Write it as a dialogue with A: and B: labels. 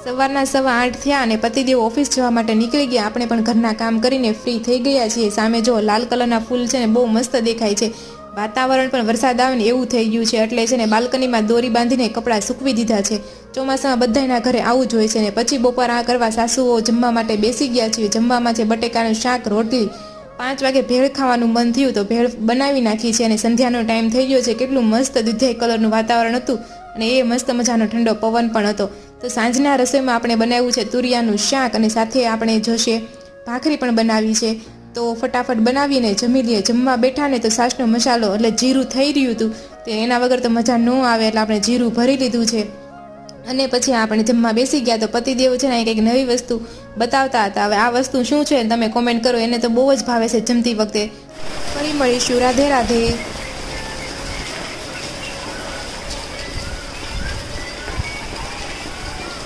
A: સવારના 8:15 થયા અને પતિદેવ ઓફિસ જવા માટે નીકળી ગયા। આપણે પણ ઘરના કામ કરીને ફ્રી થઈ ગયા છીએ। સામે જો લાલ કલરના ફૂલ છે ને બહુ મસ્ત દેખાય છે। વાતાવરણ પણ વરસાદ આવે ને એવું થઈ ગયું છે, એટલે છે ને બાલ્કનીમાં દોરી બાંધીને કપડાં સૂકવી દીધા છે। ચોમાસામાં બધાના ઘરે આવું જ હોય છે ને। પછી બપોર કરવા સાસુઓ જમવા માટે બેસી ગયા છીએ। જમવામાં છે બટેકાનું શાક, રોટલી। 5 વાગે ભેળ ખાવાનું મન થયું તો ભેળ બનાવી નાખી છે અને સંધ્યાનો ટાઈમ થઈ ગયો છે। કેટલું મસ્ત દૂધિયા કલરનું વાતાવરણ હતું અને એ મસ્ત મજાનો ઠંડો પવન પણ હતો। તો સાંજના રસોઈમાં આપણે બનાવ્યું છે તુરિયાનું શાક અને સાથે આપણે જોશે ભાખરી પણ બનાવી છે। તો ફટાફટ બનાવીને જમી લઈએ। જમવા બેઠા ને તો સાસનો મસાલો એટલે જીરું થઈ રહ્યું હતું, તો એના વગર તો મજા ન આવે, એટલે આપણે જીરું ભરી લીધું છે અને પછી આપણે જમવા બેસી ગયા। તો પતિદેવ છે ને કંઈક નવી વસ્તુ બતાવતા હતા। હવે આ વસ્તુ શું છે તમે કોમેન્ટ કરો, એને તો બહુ જ ભાવે છે જમતી વખતે। ફરી મળીશું, રાધે રાધે।